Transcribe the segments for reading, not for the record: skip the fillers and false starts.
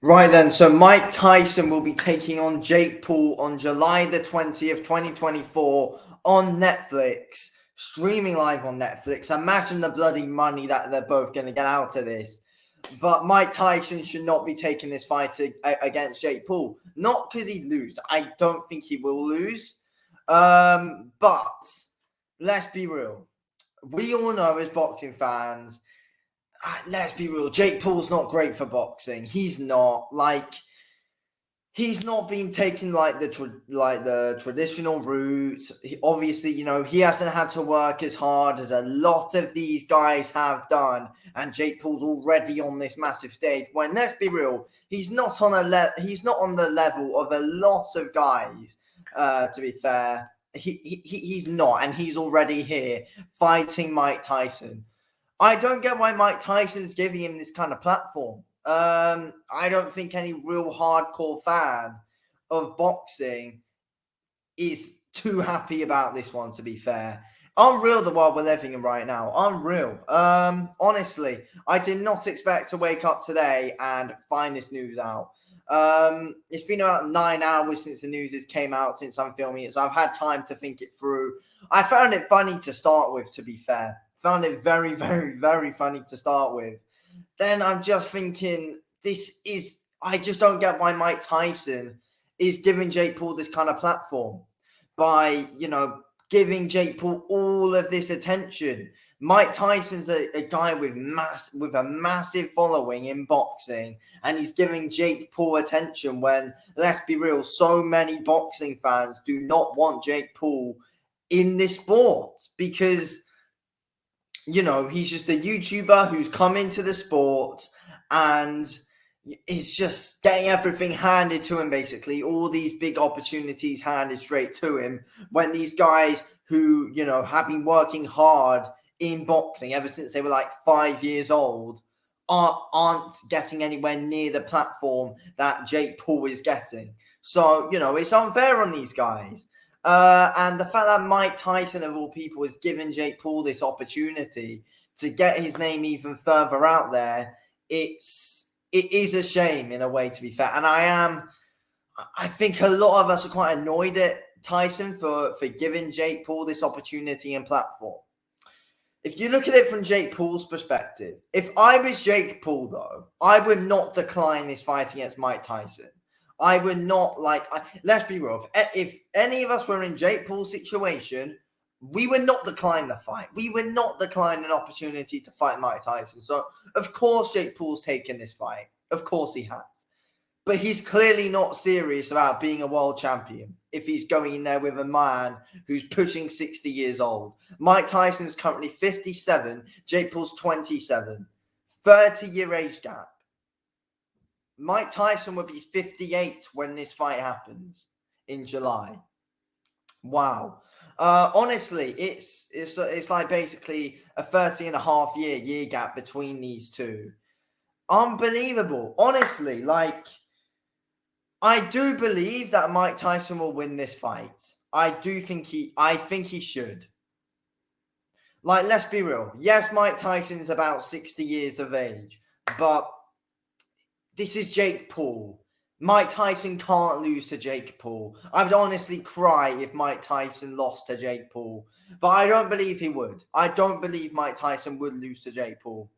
Right then, so Mike Tyson will be taking on Jake Paul on July the 20th, 2024 on Netflix, streaming live on Netflix. Imagine the bloody money that they're both going to get out of this. But Mike Tyson should not be taking this fight against Jake Paul. Not because he'd lose. I don't think he will lose. But let's be real. We all know as boxing fans, let's be real. Jake Paul's not great for boxing. He's not he's not been taking like the traditional route. Obviously, he hasn't had to work as hard as a lot of these guys have done. And Jake Paul's already on this massive stage. When let's be real, he's not on he's not on the level of a lot of guys. To be fair, he's not, and he's already here fighting Mike Tyson. I don't get why Mike Tyson's giving him this kind of platform. I don't think any real hardcore fan of boxing is too happy about this one, to be fair. Unreal the world we're living in right now. Unreal. Honestly, I did not expect to wake up today and find this news out. It's been about 9 hours since the news came out, since I'm filming it, so I've had time to think it through. I found it funny to start with, to be fair. Found it very, very, very funny to start with. Then I'm just thinking, I just don't get why Mike Tyson is giving Jake Paul this kind of platform by, giving Jake Paul all of this attention. Mike Tyson's a guy with a massive following in boxing, and he's giving Jake Paul attention when, let's be real, so many boxing fans do not want Jake Paul in this sport because he's just a YouTuber who's come into the sport and is just getting everything handed to him, basically. All these big opportunities handed straight to him when these guys who, have been working hard in boxing ever since they were like 5 years old aren't getting anywhere near the platform that Jake Paul is getting. So, it's unfair on these guys. And the fact that Mike Tyson, of all people, has given Jake Paul this opportunity to get his name even further out there, it is a shame in a way, to be fair. And I think a lot of us are quite annoyed at Tyson for giving Jake Paul this opportunity and platform. If you look at it from Jake Paul's perspective, if I was Jake Paul, though, I would not decline this fight against Mike Tyson. I would not let's be real. If any of us were in Jake Paul's situation, we would not decline the fight. We would not decline an opportunity to fight Mike Tyson. So, of course, Jake Paul's taken this fight. Of course he has. But he's clearly not serious about being a world champion if he's going in there with a man who's pushing 60 years old. Mike Tyson's currently 57. Jake Paul's 27. 30-year age gap. Mike Tyson would be 58 when this fight happens in July. Wow. Honestly, it's like basically a 30-and-a-half-year gap between these two. Unbelievable. Honestly, I do believe that Mike Tyson will win this fight. I think he should. Let's be real. Yes, Mike Tyson's about 60 years of age, but this is Jake Paul. Mike Tyson can't lose to Jake Paul. I would honestly cry if Mike Tyson lost to Jake Paul. But I don't believe he would. I don't believe Mike Tyson would lose to Jake Paul.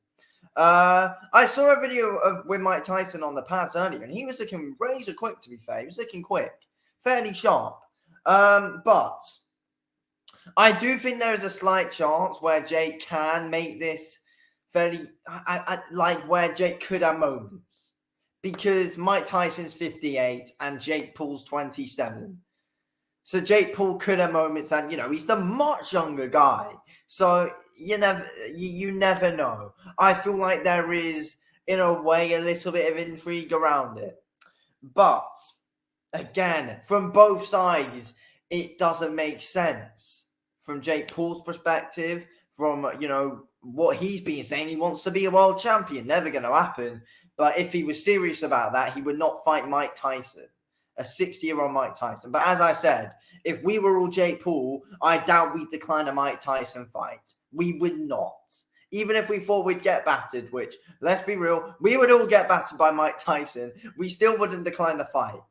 I saw a video with Mike Tyson on the pads earlier, and he was looking razor quick, to be fair. He was looking quick. Fairly sharp. But I do think there is a slight chance where Jake can make this fairly... where Jake could have moments. Because Mike Tyson's 58 and Jake Paul's 27. So Jake Paul could have moments, and he's the much younger guy. So you never know. I feel like there is, in a way, a little bit of intrigue around it. But again, from both sides, it doesn't make sense. From Jake Paul's perspective, from what he's been saying, he wants to be a world champion. Never going to happen. But if he was serious about that, he would not fight Mike Tyson, a 60-year-old Mike Tyson. But as I said, if we were all Jake Paul, I doubt we'd decline a Mike Tyson fight. We would not. Even if we thought we'd get battered, which, let's be real, we would all get battered by Mike Tyson, we still wouldn't decline the fight.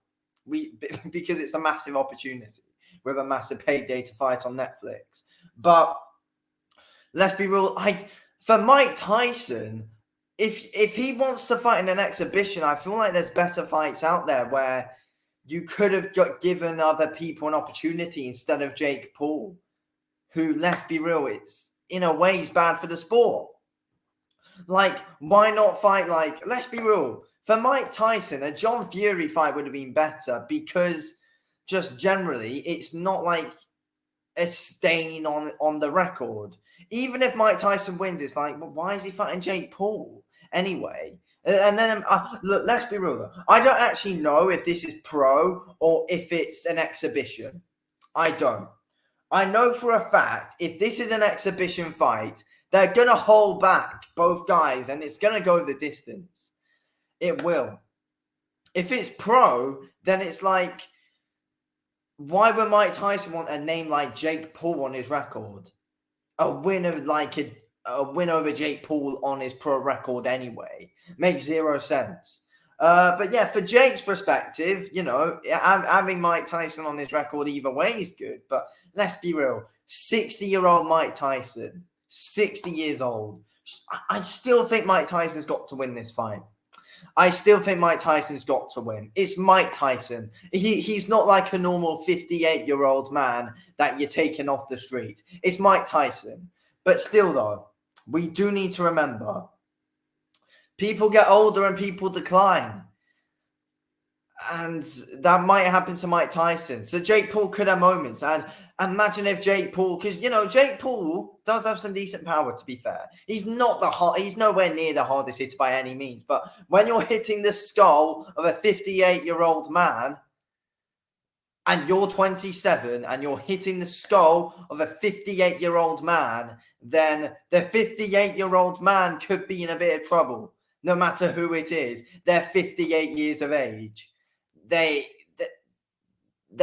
Because it's a massive opportunity with a massive payday to fight on Netflix. But let's be real, for Mike Tyson, if he wants to fight in an exhibition, I feel like there's better fights out there where you could have given other people an opportunity instead of Jake Paul, who, let's be real, it's in a way is bad for the sport. Like, why not fight let's be real, for Mike Tyson, a John Fury fight would have been better because just generally, it's not like a stain on the record. Even if Mike Tyson wins, it's like, well, why is he fighting Jake Paul anyway? And then, look, let's be real though. I don't actually know if this is pro or if it's an exhibition. I don't. I know for a fact if this is an exhibition fight, they're going to hold back both guys and it's going to go the distance. It will. If it's pro, then it's like, why would Mike Tyson want a name like Jake Paul on his record? A win of a win over Jake Paul on his pro record anyway. Makes zero sense. But yeah, for Jake's perspective, having Mike Tyson on his record either way is good. But let's be real. 60-year-old Mike Tyson, 60 years old. I still think Mike Tyson's got to win this fight. I still think Mike Tyson's got to win. It's Mike Tyson. He's not like a normal 58-year-old man that you're taking off the street. It's Mike Tyson. But still, though, we do need to remember, people get older and people decline. And that might happen to Mike Tyson. So Jake Paul could have moments. And imagine if Jake Paul, because, Jake Paul does have some decent power, to be fair. He's nowhere near the hardest hitter by any means. But when you're hitting the skull of a 58-year-old man, and you're 27, and you're hitting the skull of a 58-year-old man, then the 58-year-old man could be in a bit of trouble. No matter who it is, they're 58 years of age. Their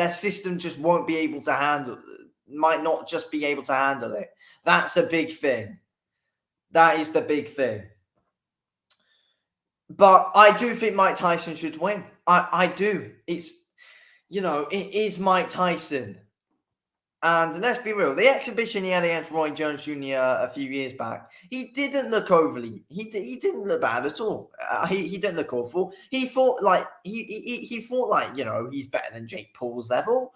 system just won't be able to handle, might not just be able to handle it. That's a big thing. That is the big thing. But I do think Mike Tyson should win. I do. It's, it is Mike Tyson. And let's be real, the exhibition he had against Roy Jones Jr. a few years back, he didn't look overly, he didn't look bad at all. He didn't look awful. He fought like, he fought like, he's better than Jake Paul's level.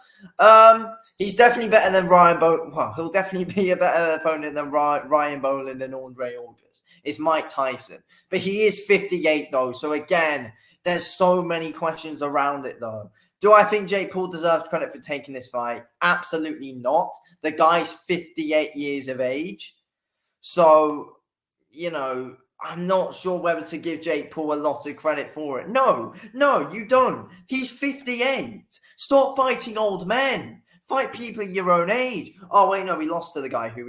He's definitely better than Ryan Boland. Well, he'll definitely be a better opponent than Ryan Boland and Andre August. It's Mike Tyson. But he is 58 though. So again, there's so many questions around it though. Do I think Jake Paul deserves credit for taking this fight? Absolutely not. The guy's 58 years of age. So, I'm not sure whether to give Jake Paul a lot of credit for it. No, you don't. He's 58. Stop fighting old men. Fight people your own age. Oh, wait, no, he lost to the guy who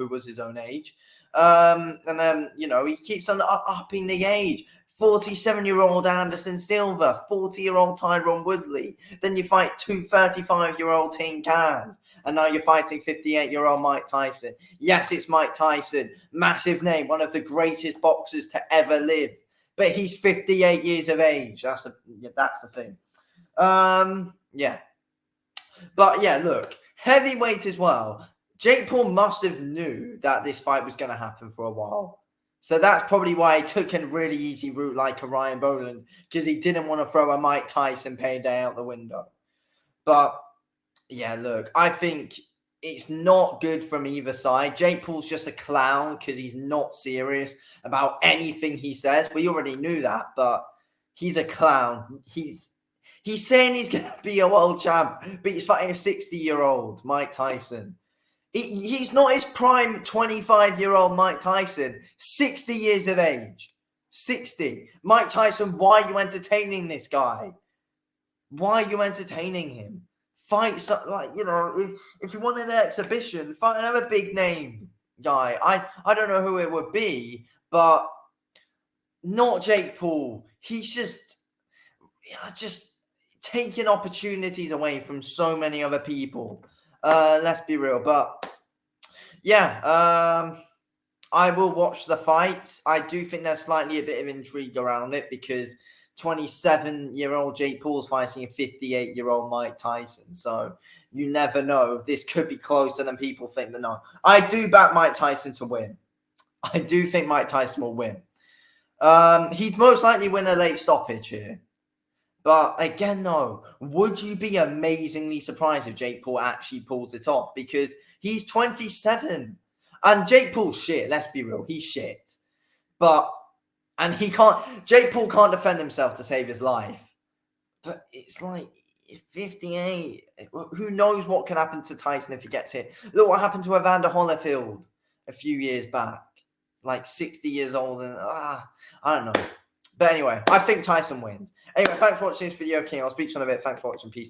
was his own age. And then, he keeps on upping the age. 47-year-old Anderson Silva, 40-year-old Tyron Woodley. Then you fight two 35-year-old Tin Cans. And now you're fighting 58-year-old Mike Tyson. Yes, it's Mike Tyson. Massive name. One of the greatest boxers to ever live. But he's 58 years of age. That's the thing. Yeah. But yeah, look. Heavyweight as well. Jake Paul must have knew that this fight was going to happen for a while. So that's probably why he took a really easy route like a Ryan Boland, because he didn't want to throw a Mike Tyson payday out the window. But, yeah, look, I think it's not good from either side. Jake Paul's just a clown because he's not serious about anything he says. We already knew that, but he's a clown. He's saying he's going to be a world champ, but he's fighting a 60-year-old Mike Tyson. He's not his prime 25-year-old Mike Tyson. 60 years of age. 60. Mike Tyson, why are you entertaining this guy? Why are you entertaining him? Fight, if you want an exhibition, fight another big name guy. I don't know who it would be, but not Jake Paul. He's just taking opportunities away from so many other people. Let's be real. But yeah, I will watch the fight. I do think there's slightly a bit of intrigue around it because 27-year-old Jake Paul's fighting a 58-year-old Mike Tyson. So you never know. This could be closer than people think. But no, I do back Mike Tyson to win. I do think Mike Tyson will win. He'd most likely win a late stoppage here. But again, though, would you be amazingly surprised if Jake Paul actually pulls it off? Because he's 27. And Jake Paul's shit, let's be real. He's shit. Jake Paul can't defend himself to save his life. But it's like 58. Who knows what can happen to Tyson if he gets hit? Look what happened to Evander Holyfield a few years back. Like 60 years old. And I don't know. But anyway, I think Tyson wins. Anyway, thanks for watching this video, King. I'll speak to you in a bit. Thanks for watching. Peace.